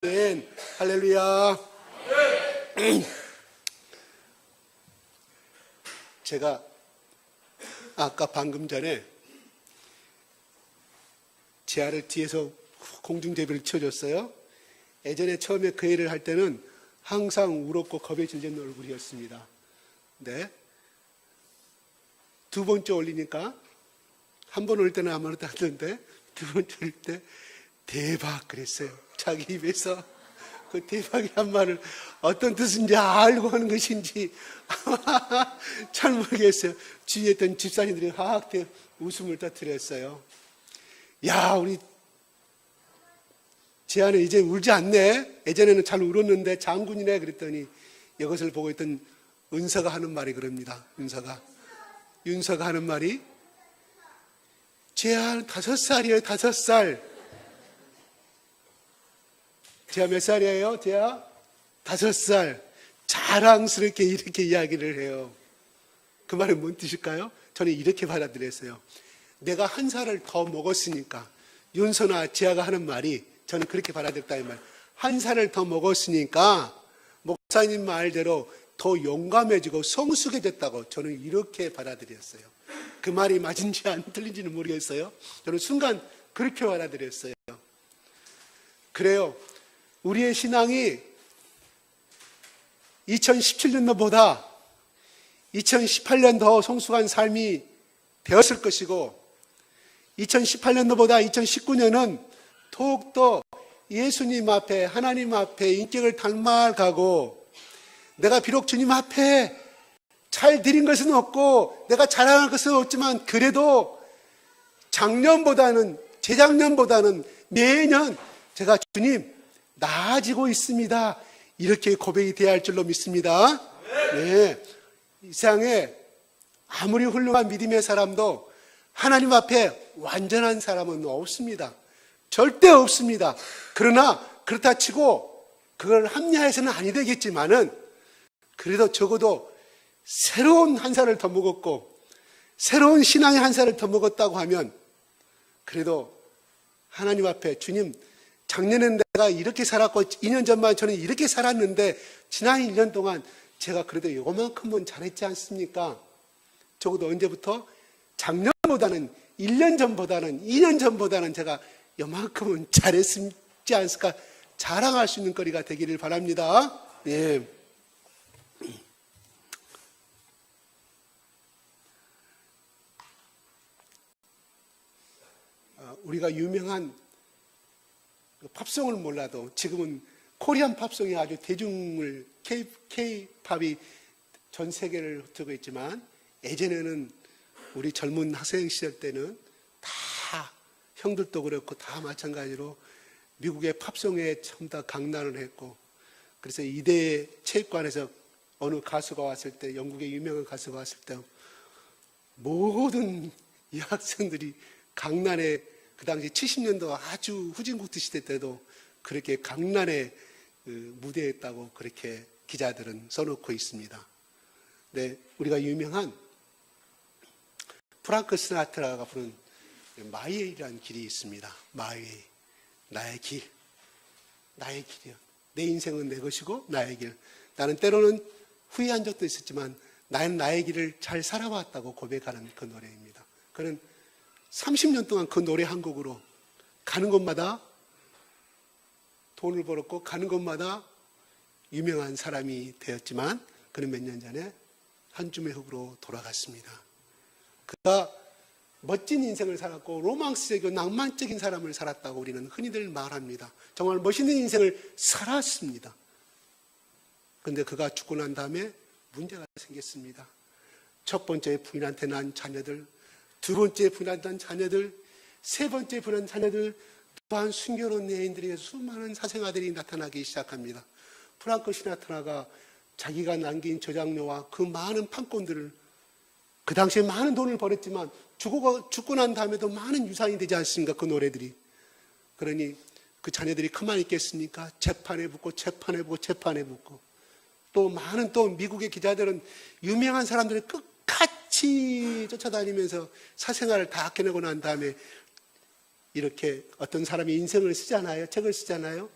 아멘. 할렐루야. 제가 아까 방금 전에 제아를 뒤에서 공중제비를 치워줬어요. 예전에 처음에 그 일을 할 때는 항상 울었고 겁에 질린 얼굴이었습니다. 네. 두 번째 올리니까 한 번 올 때는 아무것도 안 하던데 두 번째 올 때 대박 그랬어요. 자기 입에서 그 대박이란 말을 어떤 뜻인지 알고 하는 것인지 잘 모르겠어요. 주위에 있던 집사님들이 하악 웃음을 터뜨렸어요. 야, 우리 제아는 이제 울지 않네. 예전에는 잘 울었는데 장군이네. 그랬더니 이것을 보고 있던 은서가 하는 말이 그럽니다. 윤서가 하는 말이 제아 5살이에요. 5살. 제아 몇 살이에요? 제아 5살. 자랑스럽게 이렇게 이야기를 해요. 그 말은 뭔 뜻일까요? 저는 이렇게 받아들였어요. 내가 한 살을 더 먹었으니까, 윤서나 제아가 하는 말이 저는 그렇게 받아들였다 이 말. 한 살을 더 먹었으니까 목사님 말대로 더 용감해지고 성숙해졌다고 저는 이렇게 받아들였어요. 그 말이 맞은지 안 틀린지는 모르겠어요. 저는 순간 그렇게 받아들였어요. 그래요. 우리의 신앙이 2017년도보다 2018년 더 성숙한 삶이 되었을 것이고 2018년도보다 2019년은 더욱더 예수님 앞에 하나님 앞에 인격을 닮아가고 내가 비록 주님 앞에 잘 드린 것은 없고 내가 자랑할 것은 없지만 그래도 작년보다는 재작년보다는 매년 제가 주님 나아지고 있습니다. 이렇게 고백이 돼야 할 줄로 믿습니다. 네. 이 세상에 아무리 훌륭한 믿음의 사람도 하나님 앞에 완전한 사람은 없습니다. 절대 없습니다. 그러나 그렇다 치고 그걸 합리화해서는 아니 되겠지만은 그래도 적어도 새로운 한 살을 더 먹었고 새로운 신앙의 한 살을 더 먹었다고 하면 그래도 하나님 앞에 주님 작년엔 내가 이렇게 살았고 2년 전만 저는 이렇게 살았는데 지난 1년 동안 제가 그래도 요만큼은 잘했지 않습니까? 적어도 언제부터? 작년보다는 1년 전보다는 2년 전보다는 제가 요만큼은 잘했지 않을까 자랑할 수 있는 거리가 되기를 바랍니다. 예. 우리가 유명한 팝송을 몰라도 지금은 코리안 팝송이 아주 대중을 K-팝이 전 세계를 흩뜨고 있지만 예전에는 우리 젊은 학생 시절 때는 다 형들도 그렇고 다 마찬가지로 미국의 팝송에 전부 다 강단을 했고 그래서 이대 체육관에서 어느 가수가 왔을 때 영국의 유명한 가수가 왔을 때 모든 이 학생들이 강단에 그 당시 70년도 아주 후진국대 시대 때도 그렇게 강난의 무대에 있다고 그렇게 기자들은 써놓고 있습니다. 네, 우리가 유명한 프랑크 시나트라가 부른 마이웨이라는 길이 있습니다. 마이웨이, 나의 길, 나의 길이요. 내 인생은 내 것이고 나의 길. 나는 때로는 후회한 적도 있었지만 나는 나의 길을 잘 살아왔다고 고백하는 그 노래입니다. 그는 30년 동안 그 노래 한 곡으로 가는 곳마다 돈을 벌었고 가는 곳마다 유명한 사람이 되었지만 그는 몇 년 전에 한 줌의 흙으로 돌아갔습니다. 그가 멋진 인생을 살았고 로망스적이고 낭만적인 사람을 살았다고 우리는 흔히들 말합니다. 정말 멋있는 인생을 살았습니다. 그런데 그가 죽고 난 다음에 문제가 생겼습니다. 첫 번째 부인한테 난 자녀들, 두 번째 부인한테 난 자녀들, 세 번째 부인한 자녀들, 또한 순교로운 여인들에게 수많은 사생아들이 나타나기 시작합니다. 프랑크 시나트라가 자기가 남긴 저작료와 그 많은 판권들을 그 당시에 많은 돈을 벌었지만 죽고 난 다음에도 많은 유산이 되지 않습니까? 그 노래들이. 그러니 그 자녀들이 가만히 있겠습니까? 재판에 붙고 또 많은 또 미국의 기자들은 유명한 사람들을 끝까지 쫓아다니면서 사생활을 다 아껴내고 난 다음에 이렇게 어떤 사람이 인생을 쓰잖아요. 책을 쓰잖아요.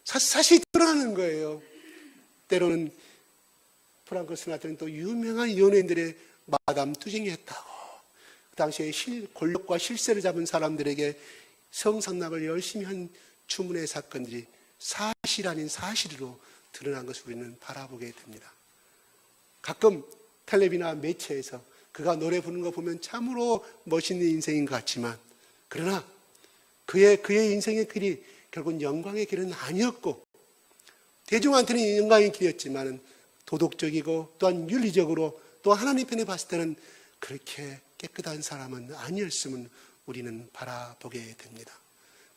사실 드러나는 거예요. 때로는 프랑크 스나트라는 또 유명한 연예인들의 마담 투쟁이 했다고. 그 당시에 권력과 실세를 잡은 사람들에게 성상납을 열심히 한 추문의 사건들이 사실 아닌 사실로 드러난 것을 우리는 바라보게 됩니다. 가끔 텔레비나 매체에서 그가 노래 부르는 거 보면 참으로 멋있는 인생인 것 같지만, 그러나 그의 인생의 길이 결국은 영광의 길은 아니었고, 대중한테는 영광의 길이었지만 도덕적이고 또한 윤리적으로 또 하나님 편에 봤을 때는 그렇게 깨끗한 사람은 아니었음을 우리는 바라보게 됩니다.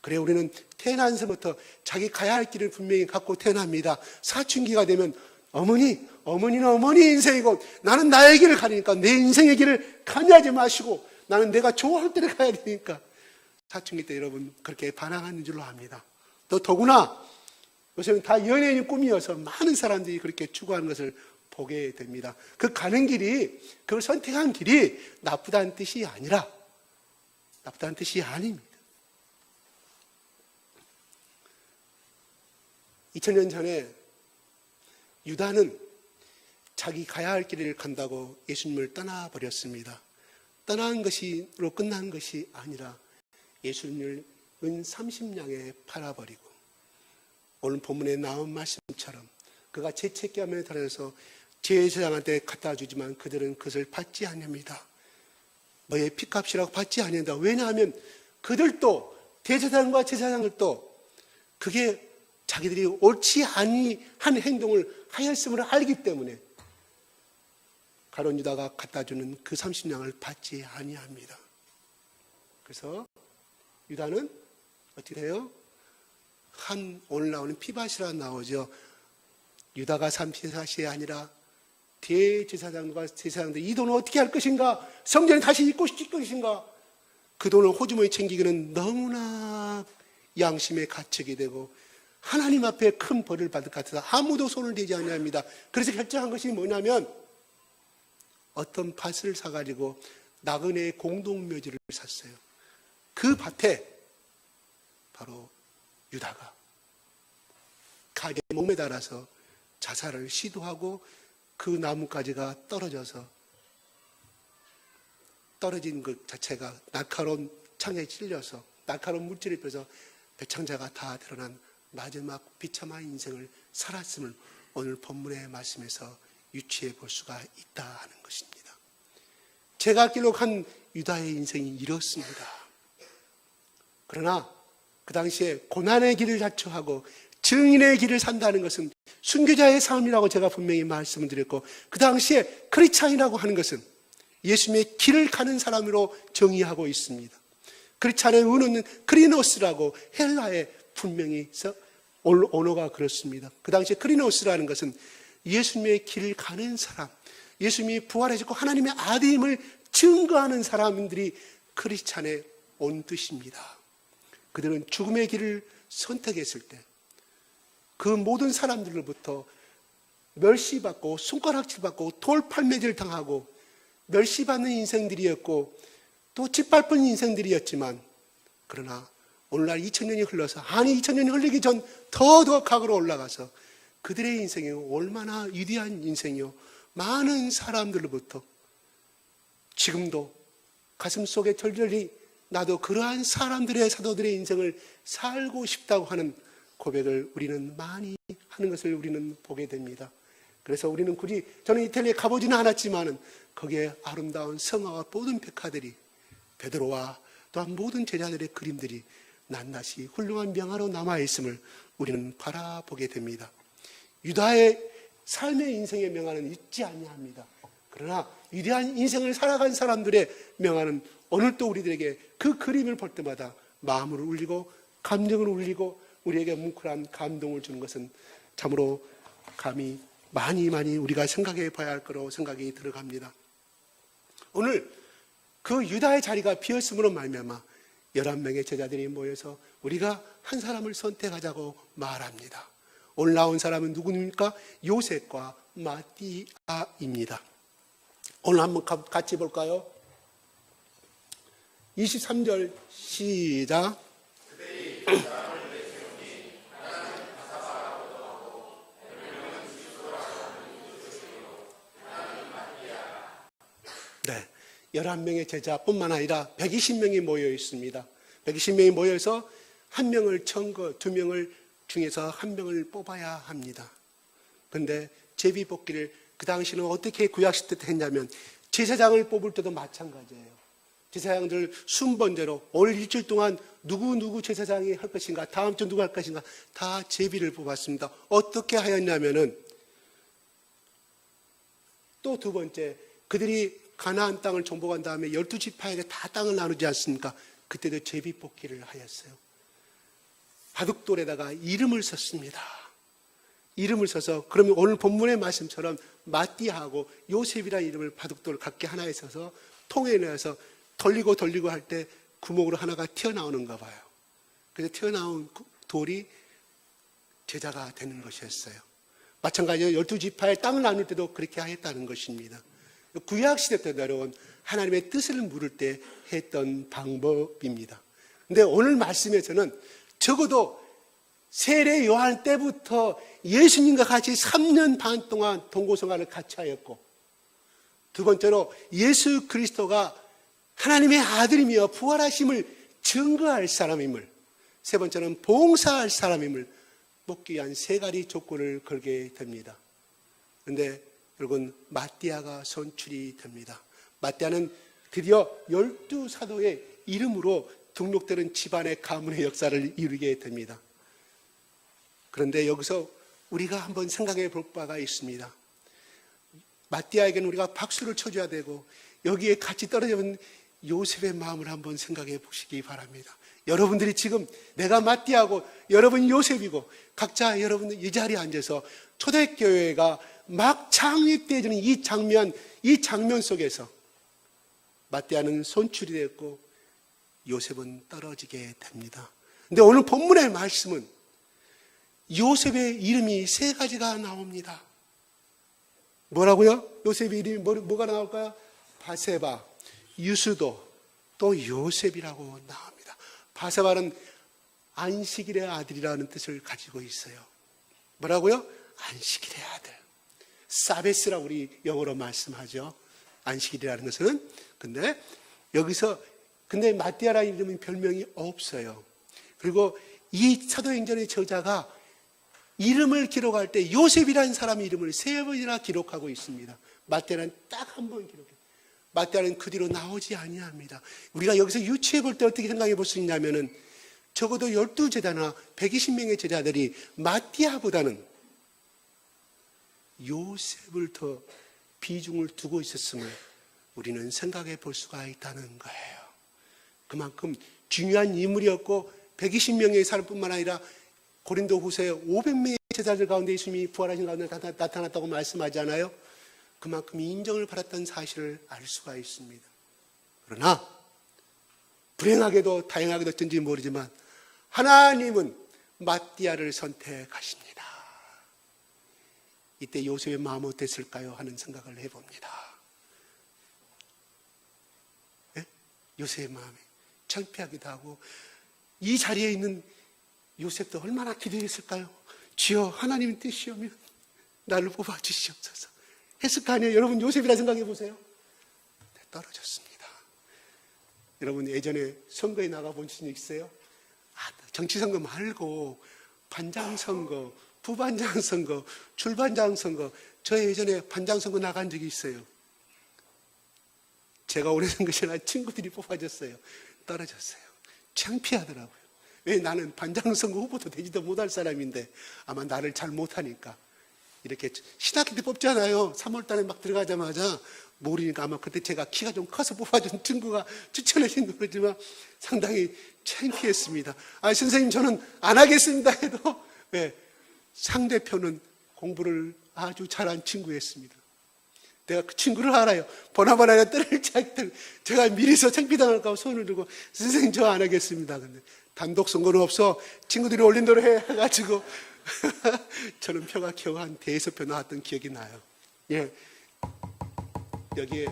그래 우리는 태어나서부터 자기 가야 할 길을 분명히 갖고 태어납니다. 사춘기가 되면 어머니는 어머니 인생이고 나는 나의 길을 가니까 내 인생의 길을 관여하지 마시고 나는 내가 좋아할 때를 가야 되니까 사춘기 때 여러분 그렇게 반항하는 줄로 압니다. 또 더구나 요새는 다 연예인이 꿈이어서 많은 사람들이 그렇게 추구하는 것을 보게 됩니다. 그 가는 길이, 그걸 선택한 길이 나쁘다는 뜻이 아니라, 나쁘다는 뜻이 아닙니다. 2000년 전에 유다는 자기 가야 할 길을 간다고 예수님을 떠나버렸습니다. 떠난 것으로 끝난 것이 아니라 예수님을 은 30냥에 팔아버리고, 오늘 본문에 나온 말씀처럼 그가 죄책감에 달해서 제사장한테 갖다 주지만 그들은 그것을 받지 않습니다. 뭐의 핏값이라고 받지 않는다. 왜냐하면 그들도 대제사장과 제사장들도 그게 자기들이 옳지 아니한 행동을 하였음을 알기 때문에 가룟 유다가 갖다 주는 그 30냥을 받지 아니합니다. 그래서 유다는 어떻게 해요? 오늘 나오는 피바시라 나오죠. 유다가 삼피사시이 아니라 대제사장과 제사장들 이 돈을 어떻게 할 것인가? 성전에 다시 입고 싶을 것인가? 그 돈을 호주머니 챙기기는 너무나 양심의 가책이 되고 하나님 앞에 큰 벌을 받을 것 같아서 아무도 손을 대지 아니합니다. 그래서 결정한 것이 뭐냐면 어떤 밭을 사가지고 나그네의 공동묘지를 샀어요. 그 밭에 바로 유다가 가게에 목매달아서 자살을 시도하고 그 나뭇가지가 떨어진 것 자체가 날카로운 창에 찔려서 날카로운 물질에 펴서 배창자가 다 드러난 마지막 비참한 인생을 살았음을 오늘 본문의 말씀에서 유추해 볼 수가 있다 하는 것입니다. 제가 기록한 유다의 인생이 이렇습니다. 그러나 그 당시에 고난의 길을 자처하고 증인의 길을 산다는 것은 순교자의 삶이라고 제가 분명히 말씀을 드렸고, 그 당시에 크리스찬이라고 하는 것은 예수님의 길을 가는 사람으로 정의하고 있습니다. 크리스찬의 은어는 크리노스라고 헬라에 분명히 언어가 그렇습니다. 그 당시에 크리노스라는 것은 예수님의 길을 가는 사람, 예수님이 부활하셨고 하나님의 아들임을 증거하는 사람들이 크리스찬의 온 뜻입니다. 그들은 죽음의 길을 선택했을 때 그 모든 사람들로부터 멸시받고 손가락질받고 돌팔매질 당하고 멸시받는 인생들이었고 또 짓밟은 인생들이었지만, 그러나 오늘날 2000년이 흘러서 2000년이 흘리기 전 더 각으로 올라가서 그들의 인생이 얼마나 위대한 인생이요, 많은 사람들로부터 지금도 가슴속에 절절히 나도 그러한 사람들의 사도들의 인생을 살고 싶다고 하는 고백을 우리는 많이 하는 것을 우리는 보게 됩니다. 그래서 우리는 굳이, 저는 이태리에 가보지는 않았지만 거기에 아름다운 성화와 모든 백화들이, 베드로와 또한 모든 제자들의 그림들이 낱낱이 훌륭한 명화로 남아있음을 우리는 바라보게 됩니다. 유다의 삶의 인생의 명화는 잊지 아니합니다. 그러나 위대한 인생을 살아간 사람들의 명화는 오늘 또 우리들에게 그 그림을 볼 때마다 마음을 울리고 감정을 울리고 우리에게 뭉클한 감동을 주는 것은 참으로 감히 많이 우리가 생각해 봐야 할 거로 생각이 들어갑니다. 오늘 그 유다의 자리가 비었음으로 말미암아 11명의 제자들이 모여서 우리가 한 사람을 선택하자고 말합니다. 오늘 나온 사람은 누구입니까? 요셉과 마띠아입니다. 오늘 한번 같이 볼까요? 23절 시작. 네, 11명의 제자뿐만 아니라 120명이 모여 있습니다. 120명이 모여서 한 명을 천거, 2명을 중에서 한 명을 뽑아야 합니다. 그런데 제비뽑기를 그 당시는 어떻게 구약시대 때 했냐면 제사장을 뽑을 때도 마찬가지예요. 제사장들 순번대로 오늘 일주일 동안 누구 제사장이 할 것인가, 다음 주 누구 할 것인가 다 제비를 뽑았습니다. 어떻게 하였냐면은 또 두 번째, 그들이 가나안 땅을 정복한 다음에 12지파에게 다 땅을 나누지 않습니까? 그때도 제비뽑기를 하였어요. 바둑돌에다가 이름을 썼습니다. 이름을 써서, 그러면 오늘 본문의 말씀처럼 마띠아하고 요셉이라는 이름을 바둑돌 각기 하나에 써서 통에 넣어서 돌리고 할 때 구멍으로 하나가 튀어나오는가 봐요. 그래서 튀어나온 돌이 제자가 되는 것이었어요. 마찬가지로 12지파의 땅을 나눌 때도 그렇게 하였다는 것입니다. 구약시대 때 내려온 하나님의 뜻을 물을 때 했던 방법입니다. 그런데 오늘 말씀에서는 적어도 세례 요한 때부터 예수님과 같이 3년 반 동안 동고생활을 같이 하였고, 두 번째로 예수 그리스도가 하나님의 아들이며 부활하심을 증거할 사람임을, 세 번째는 봉사할 사람임을 뽑기 위한 세 가지 조건을 걸게 됩니다. 그런데 여러분, 마띠아가 선출이 됩니다. 마띠아는 드디어 12사도의 이름으로 등록되는 집안의 가문의 역사를 이루게 됩니다. 그런데 여기서 우리가 한번 생각해 볼 바가 있습니다. 마띠아에게는 우리가 박수를 쳐줘야 되고, 여기에 같이 떨어져 있는 요셉의 마음을 한번 생각해 보시기 바랍니다. 여러분들이 지금 내가 마띠아고 여러분이 요셉이고 각자 여러분 이 자리에 앉아서 초대교회가 막 창립되어지는 이 장면 속에서 마띠아는 선출이 됐고 요셉은 떨어지게 됩니다. 근데 오늘 본문의 말씀은 요셉의 이름이 세 가지가 나옵니다. 뭐라고요? 요셉의 이름이 뭐가 나올까요? 바세바, 유수도, 또 요셉이라고 나옵니다. 바세바는 안식일의 아들이라는 뜻을 가지고 있어요. 뭐라고요? 안식일의 아들. 사베스라고 우리 영어로 말씀하죠. 안식일이라는 것은. 근데 여기서 마띠아라는 이름은 별명이 없어요. 그리고 이 사도행전의 저자가 이름을 기록할 때 요셉이라는 사람의 이름을 3번이나 기록하고 있습니다. 마띠아는 딱 한 번 기록해요. 마띠아는 그 뒤로 나오지 아니합니다. 우리가 여기서 유추해 볼 때 어떻게 생각해 볼 수 있냐면은 적어도 12제자나 120명의 제자들이 마띠아보다는 요셉을 더 비중을 두고 있었음을 우리는 생각해 볼 수가 있다는 거예요. 그만큼 중요한 인물이었고 120명의 사람뿐만 아니라 고린도 후서에 500명의 제자들 가운데 예수님이 부활하신 가운데 나타났다고 말씀하잖아요. 그만큼 인정을 받았던 사실을 알 수가 있습니다. 그러나 불행하게도 다행하게도 어쩐지 모르지만 하나님은 마띠아를 선택하십니다. 이때 요셉의 마음은 어땠을까요? 하는 생각을 해봅니다. 네? 요셉의 마음이 창피하기도 하고 이 자리에 있는 요셉도 얼마나 기도했을까요? 주여 하나님의 뜻이오면 나를 뽑아주시옵소서 했을 거 아니에요. 여러분 요셉이라 생각해 보세요. 네, 떨어졌습니다. 여러분 예전에 선거에 나가본 적 있어요? 정치선거 말고 반장선거, 부반장선거, 줄반장선거. 저 예전에 반장선거 나간 적이 있어요. 제가 오래 산 것이 아니라 친구들이 뽑아줬어요. 떨어졌어요. 창피하더라고요. 왜? 나는 반장선거 후보도 되지도 못할 사람인데 아마 나를 잘 못하니까 이렇게 신학기 때 뽑잖아요. 3월달에 막 들어가자마자 모르니까 아마 그때 제가 키가 좀 커서 뽑아준 친구가 추천해 준 거지만 상당히 창피했습니다. 선생님 저는 안 하겠습니다 해도 왜? 상대편은 공부를 아주 잘한 친구였습니다. 내가 그 친구를 알아요. 보나마나 떨을지 제가 미리서 창피당할까 봐 손을 들고 선생님 저 안 하겠습니다. 근데 단독 선거는 없어. 친구들이 올린 대로 해가지고 저는 표가 겨우 한 대여섯 나왔던 기억이 나요. 예, 여기에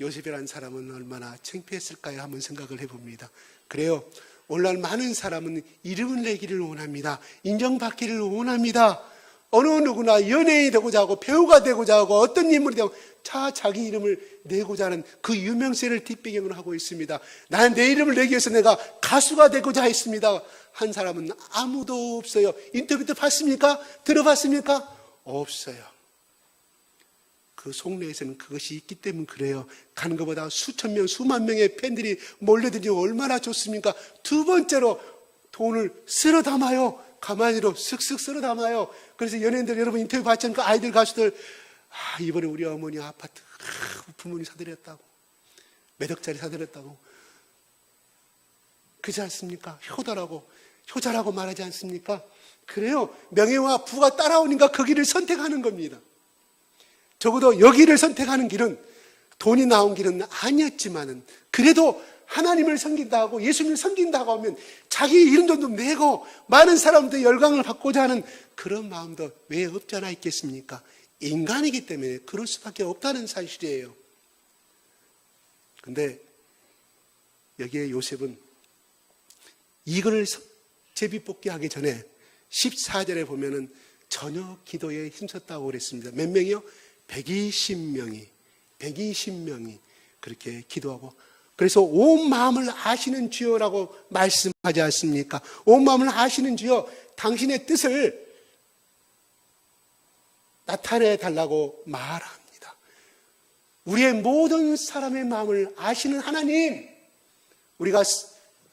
요셉이라는 사람은 얼마나 창피했을까요? 한번 생각을 해봅니다. 그래요. 오늘날 많은 사람은 이름을 내기를 원합니다. 인정받기를 원합니다. 어느 누구나 연예인이 되고자 하고 배우가 되고자 하고 어떤 인물이 되고 자기 이름을 내고자 하는 그 유명세를 뒷배경으로 하고 있습니다. 나는 내 이름을 내기 위해서 내가 가수가 되고자 했습니다. 한 사람은 아무도 없어요. 인터뷰도 봤습니까? 들어봤습니까? 없어요. 그 속내에서는 그것이 있기 때문에 그래요. 가는 것보다 수천 명, 수만 명의 팬들이 몰려들니 얼마나 좋습니까? 두 번째로 돈을 쓸어 담아요. 가만히로 쓱쓱 쓸어 담아요. 그래서 연예인들 여러분 인터뷰 봤잖아요. 그 아이들 가수들 이번에 우리 어머니 아파트 부모님 사드렸다고 몇 억짜리 사드렸다고 그렇지 않습니까? 효자라고 말하지 않습니까? 그래요. 명예와 부가 따라오니까 그 길을 선택하는 겁니다. 적어도 여기를 선택하는 길은 돈이 나온 길은 아니었지만은 그래도 하나님을 섬긴다 하고 예수님을 섬긴다고 하면 자기 이름도 내고 많은 사람들의 열광을 받고자 하는 그런 마음도 왜 없지 않아 있겠습니까? 인간이기 때문에 그럴 수밖에 없다는 사실이에요. 근데 여기에 요셉은 이걸 제비뽑기 하기 전에 14절에 보면은 저녁 기도에 힘썼다고 그랬습니다. 몇 명이요? 120명이 그렇게 기도하고 그래서 온 마음을 아시는 주여라고 말씀하지 않습니까? 온 마음을 아시는 주여 당신의 뜻을 나타내 달라고 말합니다. 우리의 모든 사람의 마음을 아시는 하나님, 우리가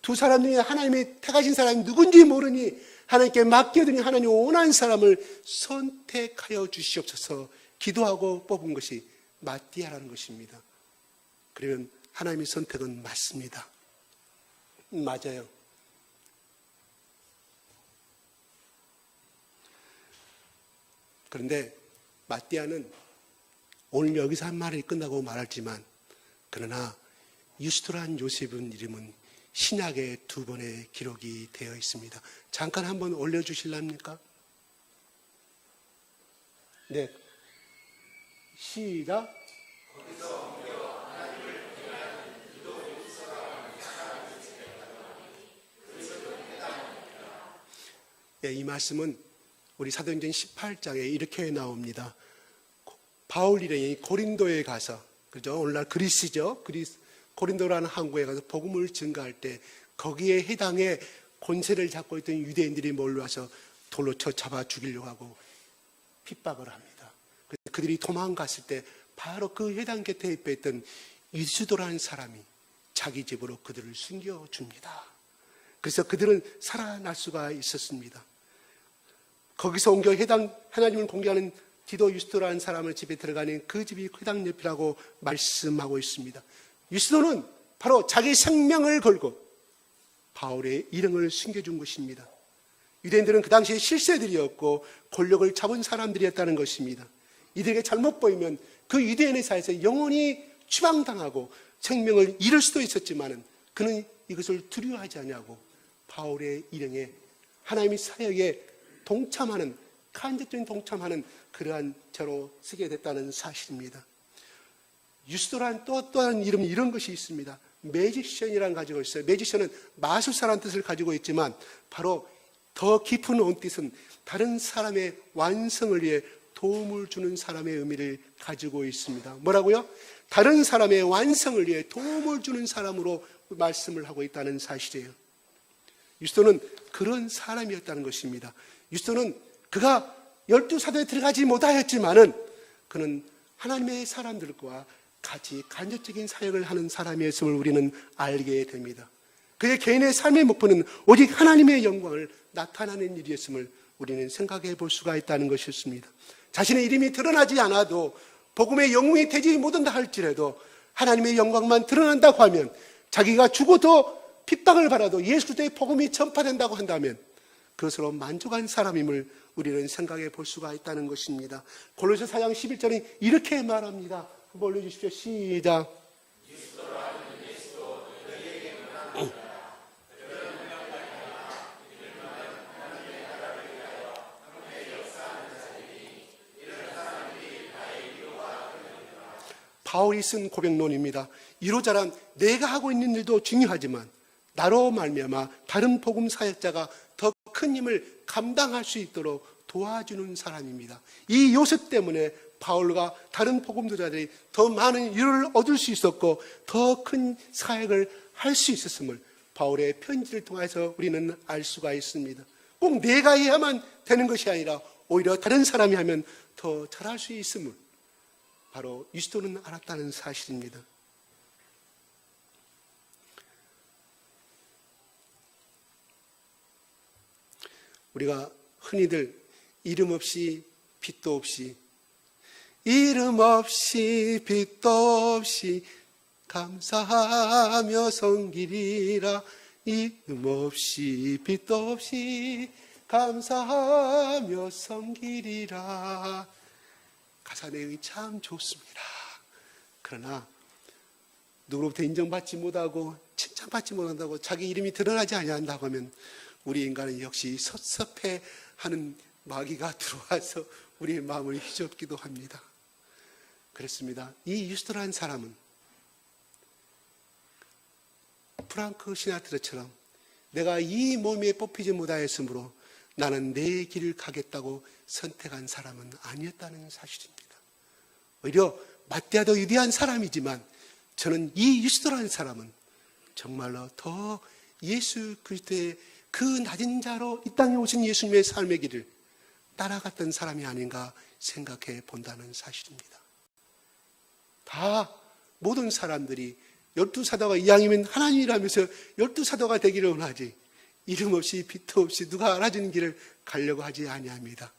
두 사람 중에 하나님이 택하신 사람이 누군지 모르니 하나님께 맡겨드린 하나님 원하는 사람을 선택하여 주시옵소서 기도하고 뽑은 것이 마띠아라는 것입니다. 그러면 하나님의 선택은 맞습니다. 맞아요. 그런데 마띠아는 오늘 여기서 한 말이 끝나고 말하지만 그러나 유스도란 요셉은 이름은 신약에 2번의 기록이 되어 있습니다. 잠깐 한번 올려주실랍니까? 네. 시작. 이 말씀은 우리 사도행전 18장에 이렇게 나옵니다. 바울 일행이 고린도에 가서, 그죠? 오늘날 그리스죠? 고린도라는 항구에 가서 복음을 증거할 때 거기에 해당해 권세를 잡고 있던 유대인들이 몰려와서 돌로 쳐 잡아 죽이려고 하고 핍박을 합니다. 그들이 도망갔을 때 바로 그 해당 곁에 있던 유스도라는 사람이 자기 집으로 그들을 숨겨줍니다. 그래서 그들은 살아날 수가 있었습니다. 거기서 옮겨 하나님을 공개하는 디도 유스도라는 사람을 집에 들어가는 그 집이 회당 옆이라고 말씀하고 있습니다. 유스도는 바로 자기 생명을 걸고 바울의 일행을 숨겨준 것입니다. 유대인들은 그 당시에 실세들이었고 권력을 잡은 사람들이었다는 것입니다. 이들에게 잘못 보이면 그 유대인의 사회에서 영원히 추방당하고 생명을 잃을 수도 있었지만 그는 이것을 두려워하지 않냐고 바울의 일행에 하나님의 사역에 동참하는 간접적인 동참하는 그러한 저로 쓰게 됐다는 사실입니다. 유스도란 또 다른 이름이 이런 것이 있습니다. 매지션이라는 가지고 있어요. 매지션은 마술사라는 뜻을 가지고 있지만 바로 더 깊은 온뜻은 다른 사람의 완성을 위해 도움을 주는 사람의 의미를 가지고 있습니다. 뭐라고요? 다른 사람의 완성을 위해 도움을 주는 사람으로 말씀을 하고 있다는 사실이에요. 유스도는 그런 사람이었다는 것입니다. 유스도는 그가 12사도에 들어가지 못하였지만은 그는 하나님의 사람들과 같이 간접적인 사역을 하는 사람이었음을 우리는 알게 됩니다. 그의 개인의 삶의 목표는 오직 하나님의 영광을 나타내는 일이었음을 우리는 생각해 볼 수가 있다는 것이었습니다. 자신의 이름이 드러나지 않아도 복음의 영웅이 되지 못한다 할지라도 하나님의 영광만 드러난다고 하면 자기가 죽어도 핍박을 받아도 예수 그리스도의 복음이 전파된다고 한다면 그것으로 만족한 사람임을 우리는 생각해 볼 수가 있다는 것입니다. 골로새 4장 11절에 이렇게 말합니다. 한번 올려주십시오. 시작. 바울이 쓴 고백론입니다. 이로자란 내가 하고 있는 일도 중요하지만 나로 말미암아 다른 복음 사역자가 더 큰 힘을 감당할 수 있도록 도와주는 사람입니다. 이 요셉 때문에 바울과 다른 복음도자들이 더 많은 위로를 얻을 수 있었고 더 큰 사역을 할 수 있었음을 바울의 편지를 통해서 우리는 알 수가 있습니다. 꼭 내가 해야만 되는 것이 아니라 오히려 다른 사람이 하면 더 잘할 수 있음을 바로 유스도는 알았다는 사실입니다. 우리가 흔히들 이름 없이 빛도 없이 이름 없이 빛도 없이 감사하며 섬기리라. 이름 없이 빛도 없이 감사하며 섬기리라. 가사 내용이 참 좋습니다. 그러나 누구로부터 인정받지 못하고 칭찬받지 못한다고 자기 이름이 드러나지 아니한다고 하면 우리 인간은 역시 섭섭해하는 마귀가 들어와서 우리의 마음을 휘젓기도 합니다. 그렇습니다. 이 유스도라는 사람은 프랑크 시나트라처럼 내가 이 몸에 뽑히지 못하였으므로 나는 내 길을 가겠다고 선택한 사람은 아니었다는 사실입니다. 오히려 마띠아도 위대한 사람이지만 저는 이 유스도라는 사람은 정말로 더 예수 그리스도의 그 낮은 자로 이 땅에 오신 예수님의 삶의 길을 따라갔던 사람이 아닌가 생각해 본다는 사실입니다. 다 모든 사람들이 12사도가 이왕이면 하나님이라면서 12사도가 되기를 원하지 이름 없이 빛도 없이 누가 알아주는 길을 가려고 하지 아니합니다.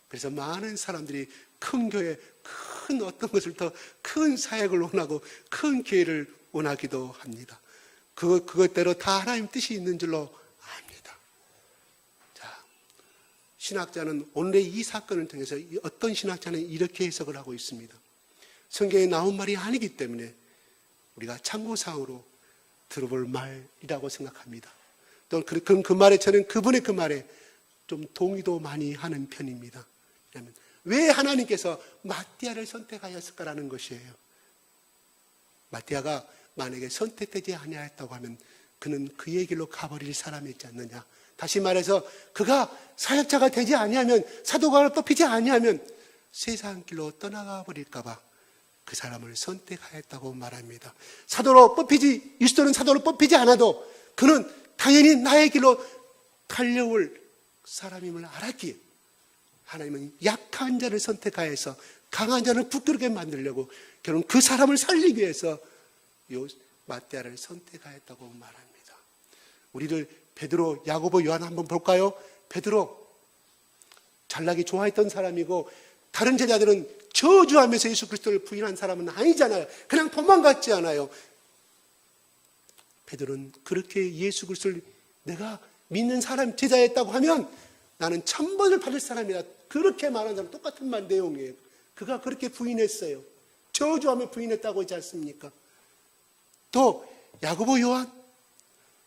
그래서 많은 사람들이 큰 교회, 큰 어떤 것을 더 큰 사역을 원하고 큰 기회를 원하기도 합니다. 그것대로 다 하나님 뜻이 있는 줄로 압니다. 자, 신학자는 오늘의 이 사건을 통해서 어떤 신학자는 이렇게 해석을 하고 있습니다. 성경에 나온 말이 아니기 때문에 우리가 참고사항으로 들어볼 말이라고 생각합니다. 또 그 말에 저는 그분의 그 말에 좀 동의도 많이 하는 편입니다. 왜냐하면 왜 하나님께서 마띠아를 선택하였을까라는 것이에요. 마띠아가 만약에 선택되지 아니하였다고 하면 그는 그의 길로 가버릴 사람이지 않느냐. 다시 말해서 그가 사역자가 되지 아니하면 사도가 뽑히지 아니하면 세상 길로 떠나가 버릴까 봐 그 사람을 선택하였다고 말합니다. 사도로 뽑히지 유스도는 사도로 뽑히지 않아도 그는 당연히 나의 길로 달려올 사람임을 알았기에 하나님은 약한 자를 선택하여서 강한 자를 부끄럽게 만들려고 결국 그 사람을 살리기 위해서 마띠아를 선택하였다고 말합니다. 우리를 베드로, 야고보, 요한 한번 볼까요? 베드로 잘나기 좋아했던 사람이고 다른 제자들은 저주하면서 예수 그리스도를 부인한 사람은 아니잖아요. 그냥 도망갔지 않아요. 베드로는 그렇게 예수 그리스도를 내가 믿는 사람 제자였다고 하면 나는 천벌을 받을 사람이다. 그렇게 말한 사람 똑같은 말 내용이에요. 그가 그렇게 부인했어요. 저주하며 부인했다고 하지 않습니까? 또 야고보, 요한,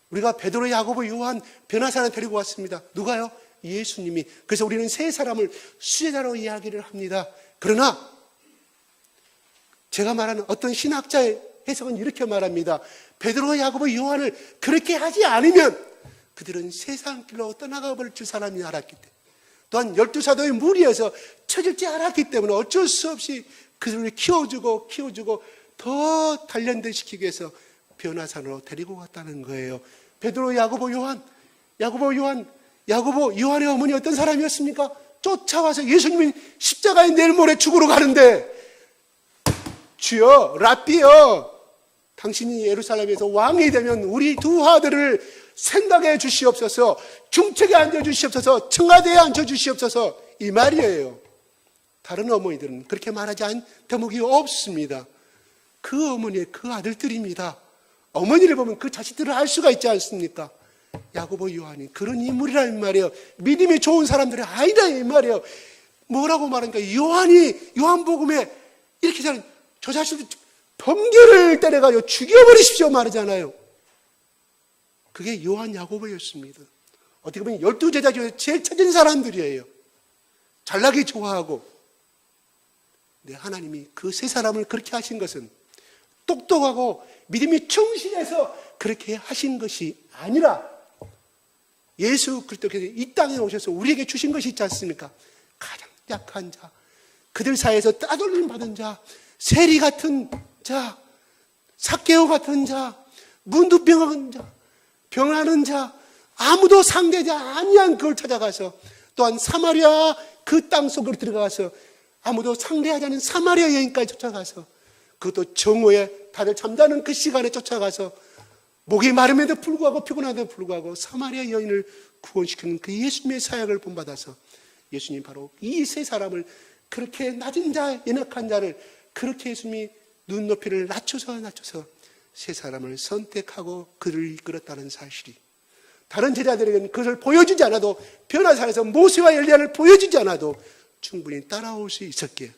우리가 베드로, 야고보, 요한 변호사를 데리고 왔습니다. 누가요? 예수님이. 그래서 우리는 세 사람을 수제자로 이야기를 합니다. 그러나 제가 말하는 어떤 신학자의 해석은 이렇게 말합니다. 베드로, 야고보, 요한을 그렇게 하지 않으면 그들은 세상 길로 떠나가 버릴 줄 사람이 알았기 때문에 또한 12사도의 무리에서 처질지 알았기 때문에 어쩔 수 없이 그들을 키워주고 더 단련시키기 위해서 변화산으로 데리고 갔다는 거예요. 베드로, 야고보, 요한의 어머니 어떤 사람이었습니까? 쫓아와서 예수님이 십자가에 내일 모레 죽으러 가는데 주여, 랍비여, 당신이 예루살렘에서 왕이 되면 우리 두 아들을 생각해 주시옵소서, 중책에 앉아주시옵소서, 청와대에 앉아주시옵소서, 이 말이에요. 다른 어머니들은 그렇게 말하지 않은 대목이 없습니다. 그 어머니의 그 아들들입니다. 어머니를 보면 그 자식들을 알 수가 있지 않습니까? 야고보, 요한이 그런 인물이라는 말이에요. 믿음이 좋은 사람들이 아니다 이 말이에요. 뭐라고 말하니까 요한복음에 이렇게 잘 저 자식들 번개를 때려가지고 죽여버리십시오 말하잖아요. 그게 요한, 야고보였습니다. 어떻게 보면 12제자 중에 제일 처진 사람들이에요. 잘나기 좋아하고. 근데 하나님이 그 세 사람을 그렇게 하신 것은 똑똑하고 믿음이 충실해서 그렇게 하신 것이 아니라 예수 그리스도께서 이 땅에 오셔서 우리에게 주신 것이 있지 않습니까? 가장 약한 자, 그들 사이에서 따돌림 받은 자, 세리 같은 자, 삭개오 같은 자, 문두병한 자, 병하는 자, 아무도 상대하지 아니한 그걸 찾아가서, 또한 사마리아 그 땅 속으로 들어가서 아무도 상대하지 않은 사마리아 여인까지 쫓아가서, 그것도 정오에 다들 잠자는 그 시간에 쫓아가서 목이 마름에도 불구하고 피곤한데도 불구하고 사마리아 여인을 구원시키는 그 예수님의 사역을 본받아서 예수님 바로 이 세 사람을, 그렇게 낮은 자, 연약한 자를 그렇게 예수님이 눈높이를 낮춰서 세 사람을 선택하고 그를 이끌었다는 사실이, 다른 제자들에게는 그것을 보여주지 않아도, 변화산에서 모세와 엘리야를 보여주지 않아도 충분히 따라올 수 있었기에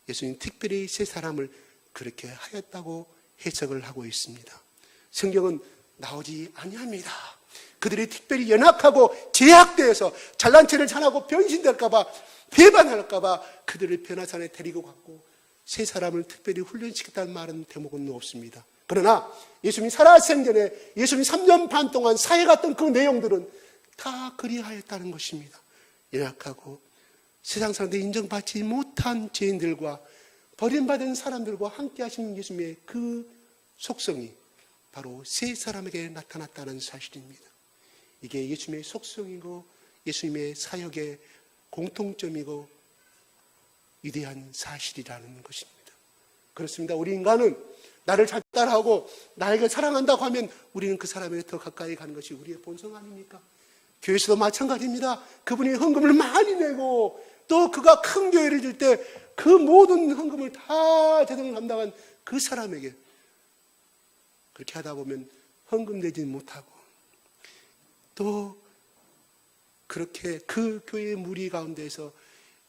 예수님 특별히 세 사람을 그렇게 하였다고 해석을 하고 있습니다. 성경은 나오지 아니합니다. 그들이 특별히 연약하고 제약되어서 잘난 체를 잘하고 변신될까봐, 배반할까봐 그들을 변화산에 데리고 갔고 세 사람을 특별히 훈련시켰다는 말은 대목은 없습니다. 그러나 예수님이 살아생전에 예수님이 3년 반 동안 사역했던 그 내용들은 다 그리하였다는 것입니다. 연약하고 세상 사람들이 인정받지 못한 죄인들과 버림받은 사람들과 함께 하시는 예수님의 그 속성이 바로 세 사람에게 나타났다는 사실입니다. 이게 예수님의 속성이고 예수님의 사역의 공통점이고 위대한 사실이라는 것입니다. 그렇습니다. 우리 인간은 나를 잘 따라하고 나에게 사랑한다고 하면 우리는 그 사람에게 더 가까이 가는 것이 우리의 본성 아닙니까? 교회에서도 마찬가지입니다. 그분이 헌금을 많이 내고 또 그가 큰 교회를 질 때 그 모든 헌금을 다 제대로 감당한 그 사람에게 그렇게 하다 보면 헌금 내지 못하고 또 그렇게 그 교회의 무리 가운데에서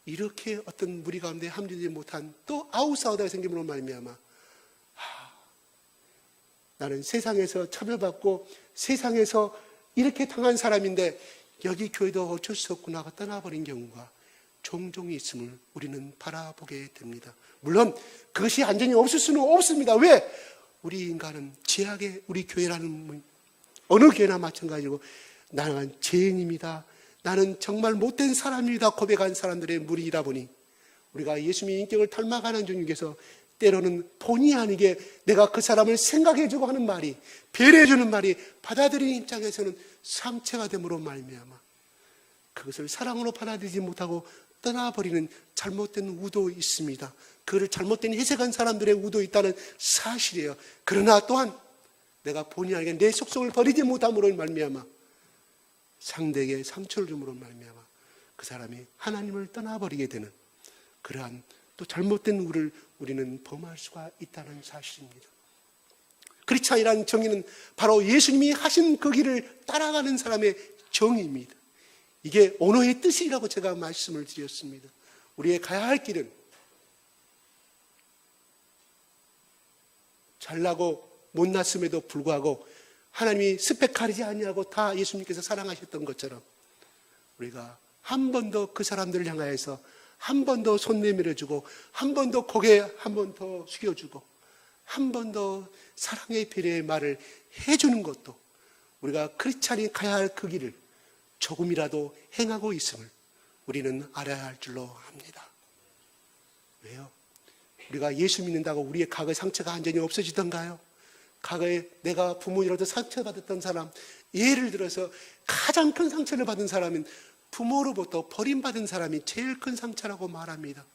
이렇게 어떤 무리 가운데 합류되지 못한 또 아웃사이더가 생김으로 말미암아 나는 세상에서 차별받고 세상에서 이렇게 당한 사람인데 여기 교회도 어쩔 수 없구나 하고 떠나버린 경우가 종종 있음을 우리는 바라보게 됩니다. 물론 그것이 완전히 없을 수는 없습니다. 왜? 우리 인간은 죄악의, 우리 교회라는 어느 교회나 마찬가지고 나는 죄인입니다. 나는 정말 못된 사람입니다. 고백한 사람들의 무리이다 보니 우리가 예수님의 인격을 닮아가는 중에서 때로는 본의 아니게 내가 그 사람을 생각해주고 하는 말이, 배려해주는 말이 받아들이는 입장에서는 상처가 됨으로 말미암아 그것을 사랑으로 받아들이지 못하고 떠나버리는 잘못된 우도 있습니다. 그를 잘못된 해석한 사람들의 우도 있다는 사실이에요. 그러나 또한 내가 본의 아니게 내 속성을 버리지 못함으로 말미암아 상대에게 상처를 줌으로 말미암아 그 사람이 하나님을 떠나버리게 되는 그러한 또 잘못된 우를 우리는 범할 수가 있다는 사실입니다. 크리스찬이라는 정의는 바로 예수님이 하신 그 길을 따라가는 사람의 정의입니다. 이게 언어의 뜻이라고 제가 말씀을 드렸습니다. 우리의 가야 할 길은 잘나고 못났음에도 불구하고 하나님이 스펙 가리지 아니하고 다 예수님께서 사랑하셨던 것처럼 우리가 한 번 더 그 사람들을 향하여서 한 번 더 손 내밀어주고 한 번 더 고개 한 번 더 숙여주고 한 번 더 사랑의 배려의 말을 해주는 것도 우리가 크리스찬이 가야 할 그 길을 조금이라도 행하고 있음을 우리는 알아야 할 줄로 압니다. 왜요? 우리가 예수 믿는다고 우리의 과거의 상처가 완전히 없어지던가요? 과거에 내가 부모로부터 상처받았던 사람, 예를 들어서 가장 큰 상처를 받은 사람은 부모로부터 버림받은 사람이 제일 큰 상처라고 말합니다.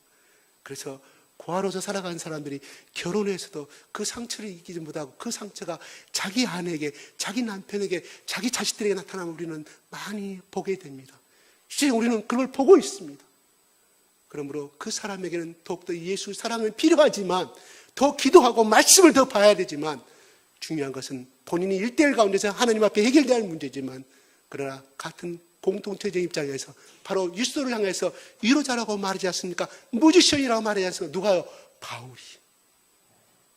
그래서 고아로서 살아가는 사람들이 결혼해서도 그 상처를 이기지 못하고 그 상처가 자기 아내에게, 자기 남편에게, 자기 자식들에게 나타나면 우리는 많이 보게 됩니다. 실제 우리는 그걸 보고 있습니다. 그러므로 그 사람에게는 더욱더 예수 사랑은 필요하지만 더 기도하고 말씀을 더 봐야 되지만 중요한 것은 본인이 1:1 가운데서 하나님 앞에 해결돼야 할 문제지만 그러나 같은 공동체적 입장에서 바로 유스도를 향해서 위로자라고 말하지 않습니까? 뮤지션이라고 말하지 않습니까? 누가요? 바울이.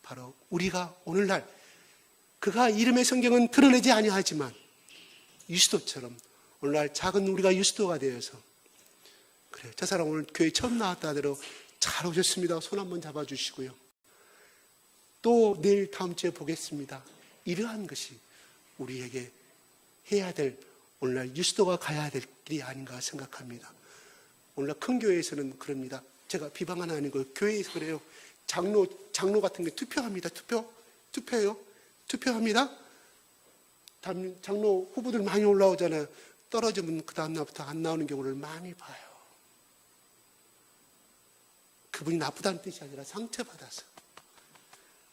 바로 우리가 오늘날 그가 이름의 성경은 드러내지 아니하지만 유스도처럼 오늘날 작은 우리가 유스도가 되어서 그래, 저 사람 오늘 교회 처음 나왔다 하더라도 잘 오셨습니다. 손 한번 잡아주시고요. 또 내일 다음 주에 보겠습니다. 이러한 것이 우리에게 해야 될 오늘날 유스도가 가야 될 길이 아닌가 생각합니다. 오늘날 큰 교회에서는 그럽니다. 제가 비방은 아니고 교회에서 그래요. 장로 같은 게 투표합니다. 투표해요. 투표합니다. 장로 후보들 많이 올라오잖아요. 떨어지면 그 다음날부터 안 나오는 경우를 많이 봐요. 그분이 나쁘다는 뜻이 아니라 상처받아서.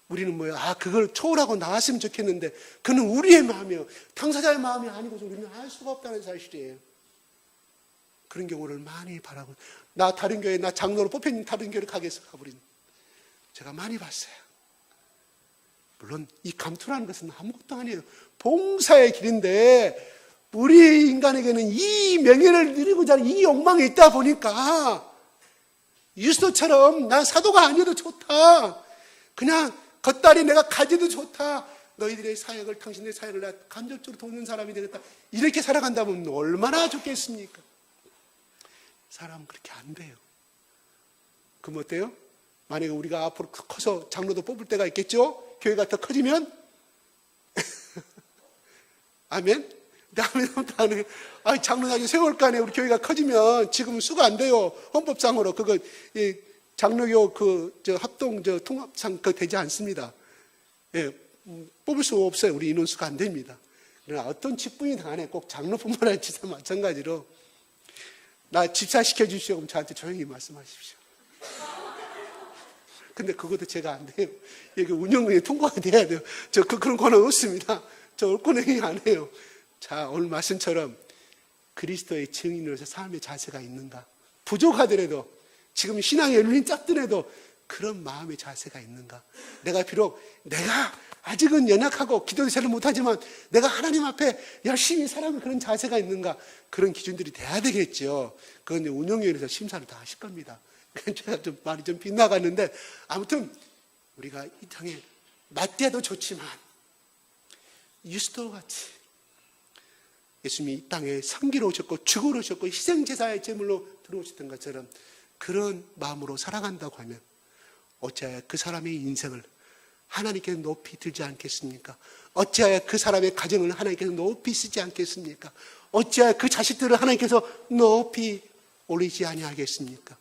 우리는 뭐예요? 그걸 초월하고 나왔으면 좋겠는데 그는 우리의 마음이에요. 당사자의 마음이 아니고서 우리는 알 수가 없다는 사실이에요. 그런 경우를 많이 바라고, 나 다른 교회, 나 장로로 뽑혔는데 다른 교회를 가겠어 가버린 제가 많이 봤어요. 물론 이 감투라는 것은 아무것도 아니에요. 봉사의 길인데 우리 인간에게는 이 명예를 누리고자 하는 이 욕망이 있다 보니까 유스도처럼 난 사도가 아니어도 좋다. 그냥 겉다리 내가 가지도 좋다. 너희들의 사역을, 당신의 사역을 내가 간접적으로 돕는 사람이 되겠다. 이렇게 살아간다면 얼마나 좋겠습니까? 사람은 그렇게 안 돼요. 그럼 어때요? 만약에 우리가 앞으로 커서 장로도 뽑을 때가 있겠죠? 교회가 더 커지면? 아멘? 장로 나중에 세월 간에 우리 교회가 커지면 지금은 수가 안 돼요. 헌법상으로. 그거, 장로교 합동 통합상 그거 되지 않습니다. 예, 뽑을 수가 없어요. 우리 인원수가 안 됩니다. 그러나 어떤 직분이 당하네. 꼭 장로뿐만 아니라 집사 마찬가지로. 나 집사 시켜주십시오. 그럼 저한테 조용히 말씀하십시오. 근데 그것도 제가 안 돼요. 여기 운영위에 통과가 돼야 돼요. 그런 권한 없습니다. 저 옳고행위 안 해요. 자, 오늘 말씀처럼 그리스도의 증인으로서 삶의 자세가 있는가? 부족하더라도, 지금 신앙의 눈이 작더라도 그런 마음의 자세가 있는가? 내가 아직은 연약하고 기도도 잘 못하지만 내가 하나님 앞에 열심히 살아가는 그런 자세가 있는가? 그런 기준들이 돼야 되겠죠. 그건 운영위원회에서 심사를 다 하실 겁니다. 제가 말이 좀 빗나갔는데, 아무튼 우리가 이 땅에 맞대도 좋지만 유스도 같이 예수님이 이 땅에 섬기러 오셨고 죽으러 오셨고 희생제사의 제물로 들어오셨던 것처럼 그런 마음으로 살아간다고 하면 어찌하여 그 사람의 인생을 하나님께 높이 들지 않겠습니까? 어찌하여 그 사람의 가정을 하나님께서 높이 쓰지 않겠습니까? 어찌하여 그 자식들을 하나님께서 높이 올리지 아니하겠습니까?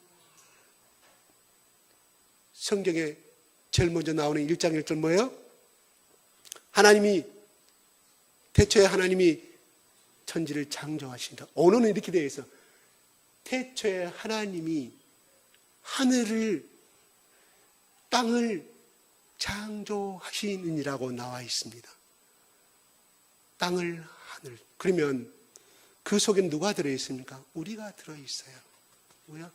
성경에 제일 먼저 나오는 1장 1절 뭐예요? 태초에 하나님이 천지를 창조하신다. 언어는 이렇게 되어 있어. 태초에 하나님이 하늘을, 땅을 창조하시느니라고 나와 있습니다. 땅을, 하늘. 그러면 그 속에 누가 들어있습니까? 우리가 들어있어요. 뭐야?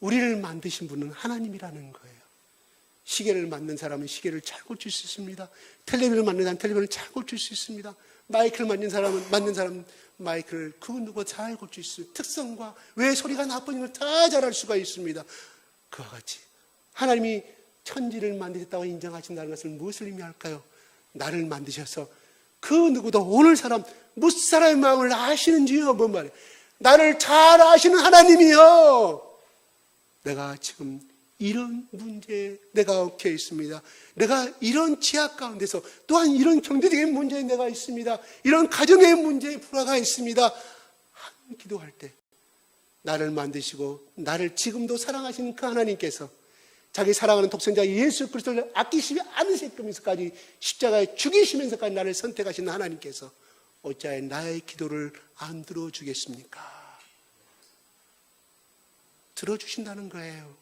우리를 만드신 분은 하나님이라는 거예요. 시계를 만든 사람은 시계를 잘 고칠 수 있습니다. 텔레비전을 만든 사람은 텔레비전을 잘 고칠 수 있습니다. 마이크를 만든 사람은 마이크를 그 누구 잘 고칠 수 있습니다. 특성과 왜 소리가 나쁜 걸 다 잘할 수가 있습니다. 그와 같이 하나님이 천지를 만드셨다고 인정하신다는 것은 무엇을 의미할까요? 나를 만드셔서 그 누구도 오늘 사람 무슨 사람의 마음을 아시는지요? 뭔 말이에요? 나를 잘 아시는 하나님이요. 내가 지금 이런 문제에 내가 얽혀 있습니다. 내가 이런 취약 가운데서 또한 이런 경제적인 문제에 내가 있습니다. 이런 가정의 문제에 불화가 있습니다. 한 기도할 때 나를 만드시고 나를 지금도 사랑하시는 그 하나님께서 자기 사랑하는 독생자 예수 그리스도를 아끼시지 않으시면서까지 십자가에 죽이시면서까지 나를 선택하신 하나님께서 어찌하여 나의 기도를 안 들어주겠습니까? 들어주신다는 거예요.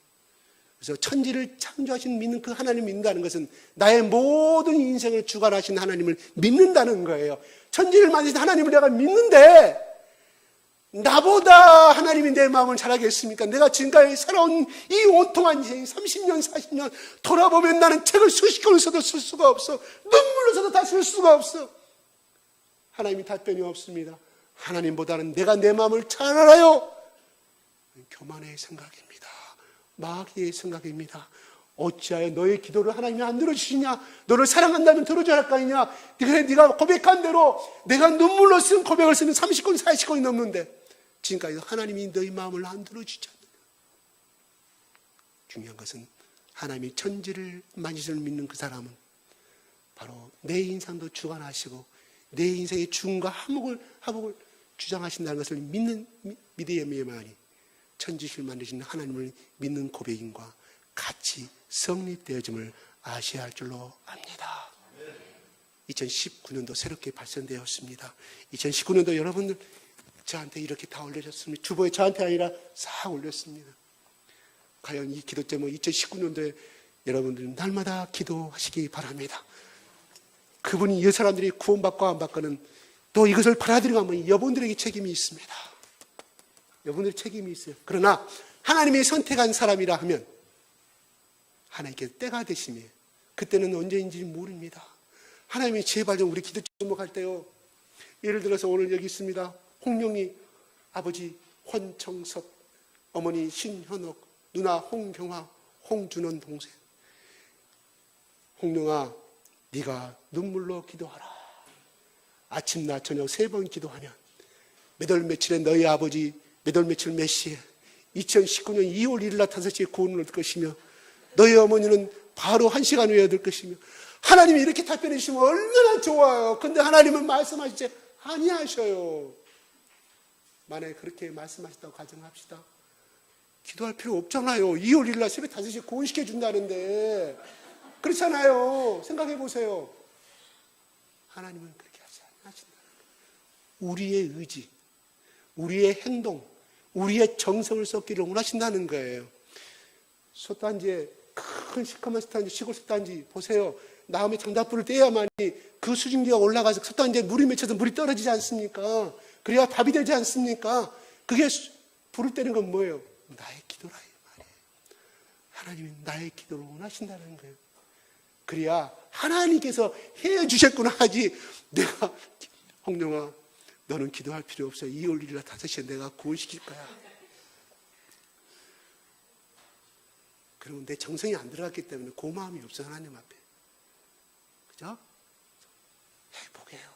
그래서 천지를 창조하신 믿는 그 하나님을 믿는다는 것은 나의 모든 인생을 주관하신 하나님을 믿는다는 거예요. 천지를 만드신 하나님을 내가 믿는데 나보다 하나님이 내 마음을 잘 알겠습니까? 내가 지금까지 살아온 이 온통한 인생 30년 40년 돌아보면 나는 책을 수십 권을 써도 쓸 수가 없어. 눈물로 써도 다 쓸 수가 없어. 하나님이 답변이 없습니다. 하나님보다는 내가 내 마음을 잘 알아요. 교만의 생각입니다. 마귀의 생각입니다. 어찌하여 너의 기도를 하나님이 안 들어주시냐? 너를 사랑한다면 들어줘야 할 거 아니냐? 그래, 네가 고백한 대로 내가 눈물로 쓴 고백을 쓰면 30권, 40권이 넘는데 지금까지 하나님이 너의 마음을 안 들어주지 않느냐? 중요한 것은 하나님이 천지를 만지를 믿는 그 사람은 바로 내 인생도 주관하시고 내 인생의 죽음과 화목을 주장하신다는 것을 믿는 믿음의 면이 천지실 만드신 하나님을 믿는 고백인과 같이 성립되어짐을 아셔야 할 줄로 압니다. 2019년도 새롭게 발전되었습니다. 2019년도 여러분들 저한테 이렇게 다 올려졌습니다. 주보에 저한테 아니라 싹 올렸습니다. 과연 이 기도 제목 2019년도에 여러분들은 날마다 기도하시기 바랍니다. 그분이 이 사람들이 구원받고 안 받고는 또 이것을 받아들이고 하면 여러분들에게 책임이 있습니다. 여러분들 책임이 있어요. 그러나 하나님이 선택한 사람이라 하면 하나님께 때가 되시면 그때는 언제인지 모릅니다. 하나님이 제발 좀 우리 기도 제목할 때요. 예를 들어서 오늘 여기 있습니다. 홍룡이 아버지 권청섭, 어머니 신현옥, 누나 홍경화, 홍준원 동생. 홍룡아, 네가 눈물로 기도하라. 아침, 낮, 저녁 3번 기도하면 몇 월 며칠에 너희 아버지 몇 월 며칠 몇 시에 2019년 2월 1일 날 5시에 구원을 얻을 것이며 너희 어머니는 바로 1시간 후에 얻을 것이며 하나님이 이렇게 답변해 주시면 얼마나 좋아요. 근데 하나님은 말씀하시지 아니하셔요. 만약에 그렇게 말씀하셨다고 가정합시다. 기도할 필요 없잖아요. 2월 1일 날 새벽 5시에 구원시켜 준다는데 그렇잖아요. 생각해 보세요. 하나님은 그렇게 하지 않으신다. 우리의 의지, 우리의 행동, 우리의 정성을 쏟기를 원하신다는 거예요. 솥단지에 큰 시커먼 솥단지, 시골 솥단지 보세요. 나무에 장작불을 떼야만이 그 수증기가 올라가서 솥단지에 물이 맺혀서 물이 떨어지지 않습니까? 그래야 밥이 되지 않습니까? 그게 불을 떼는 건 뭐예요? 나의 기도라 이 말이에요. 하나님이 나의 기도를 원하신다는 거예요. 그래야 하나님께서 해주셨구나 하지 내가 홍룡아 너는 기도할 필요 없어. 2월 1일 5시에 내가 구원시킬 거야. 그러면 내 정성이 안 들어갔기 때문에 그 마음이 없어 하나님 앞에. 그죠? 해보게요.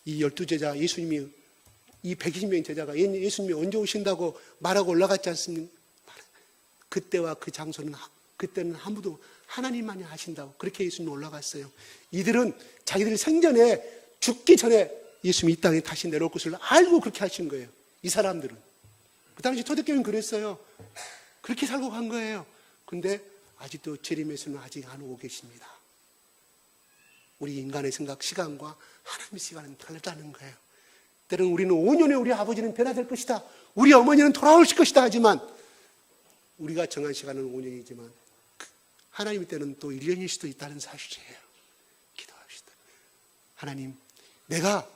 이 12제자 예수님이 이 120명의 제자가 예수님이 언제 오신다고 말하고 올라갔지 않습니까? 그때와 그 장소는 그때는 아무도 하나님만이 하신다고 그렇게 예수님이 올라갔어요. 이들은 자기들 생전에 죽기 전에 예수님이 이 땅에 다시 내려올 것을 알고 그렇게 하신 거예요. 이 사람들은. 그 당시 초대교회는 그랬어요. 그렇게 살고 간 거예요. 근데 아직도 재림에서는 아직 안 오고 계십니다. 우리 인간의 생각 시간과 하나님의 시간은 다르다는 거예요. 때로는 우리는 5년에 우리 아버지는 변화될 것이다. 우리 어머니는 돌아오실 것이다 하지만 우리가 정한 시간은 5년이지만 하나님의 때는 또 1년일 수도 있다는 사실이에요. 기도합시다. 하나님, 내가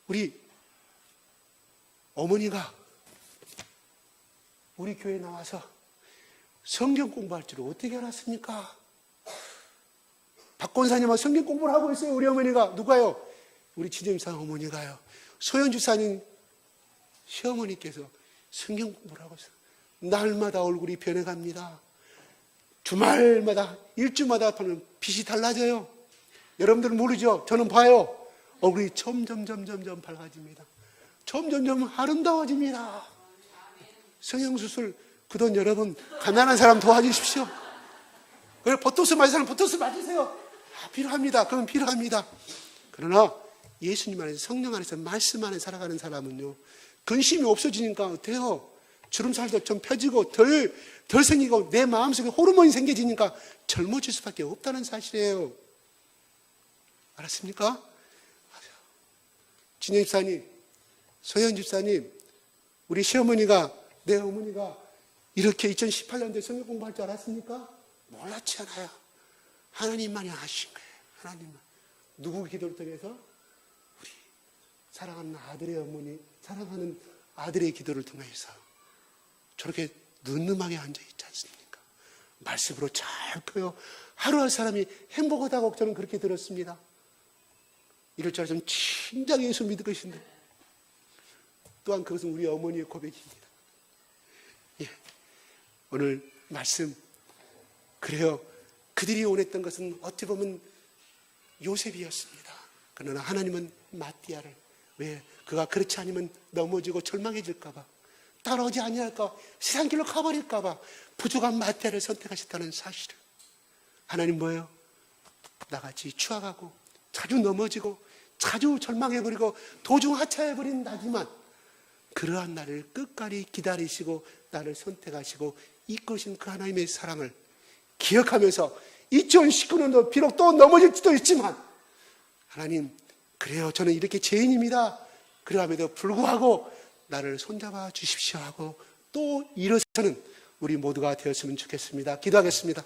우리 어머니가 우리 교회에 나와서 성경 공부할 줄 어떻게 알았습니까? 박권사님은 성경 공부를 하고 있어요. 우리 어머니가. 누가요? 우리 지점사 어머니가요. 소연주사님 시어머니께서 성경 공부를 하고 있어요. 날마다 얼굴이 변해갑니다. 주말마다 일주마다 보면 빛이 달라져요. 여러분들은 모르죠? 저는 봐요. 얼굴이 점점 밝아집니다. 점점 아름다워집니다. 성형수술 그 돈 여러분 가난한 사람 도와주십시오. 그래 보토스 맞을 사람 보토스 맞으세요. 필요합니다. 그건 필요합니다. 그러나 예수님 안에서 성령 안에서 말씀 안에 살아가는 사람은요 근심이 없어지니까 어때요? 주름살도 좀 펴지고 덜 생기고 내 마음속에 호르몬이 생겨지니까 젊어질 수밖에 없다는 사실이에요. 알았습니까? 진영 집사님, 소연 집사님, 우리 시어머니가 내 어머니가 이렇게 2018년도에 성경 공부할 줄 알았습니까? 몰랐잖아요. 하나님만이 아신 거예요. 하나님만. 누구 기도를 통해서? 우리 사랑하는 아들의 어머니, 사랑하는 아들의 기도를 통해서 저렇게 늠름하게 앉아있지 않습니까? 말씀으로 잘 펴요. 하루할 사람이 행복하다고 저는 그렇게 들었습니다. 이럴 줄 알았으면 진작에 예수 믿을 것인데 또한 그것은 우리 어머니의 고백입니다. 예. 오늘 말씀 그래요. 그들이 원했던 것은 어찌 보면 요셉이었습니다. 그러나 하나님은 마띠아를 왜? 그가 그렇지 않으면 넘어지고 절망해질까 봐 따라오지 아니할까 세상 길로 가버릴까 봐 부족한 마띠아를 선택하셨다는 사실을 하나님 뭐예요? 나같이 추악하고 자주 넘어지고 자주 절망해버리고 도중 하차해버린 나지만 그러한 나를 끝까지 기다리시고 나를 선택하시고 이끄신 그 하나님의 사랑을 기억하면서 2019년도 비록 또 넘어질 수도 있지만 하나님, 그래요, 저는 이렇게 죄인입니다. 그러함에도 불구하고 나를 손잡아 주십시오 하고 또 일어서는 우리 모두가 되었으면 좋겠습니다. 기도하겠습니다.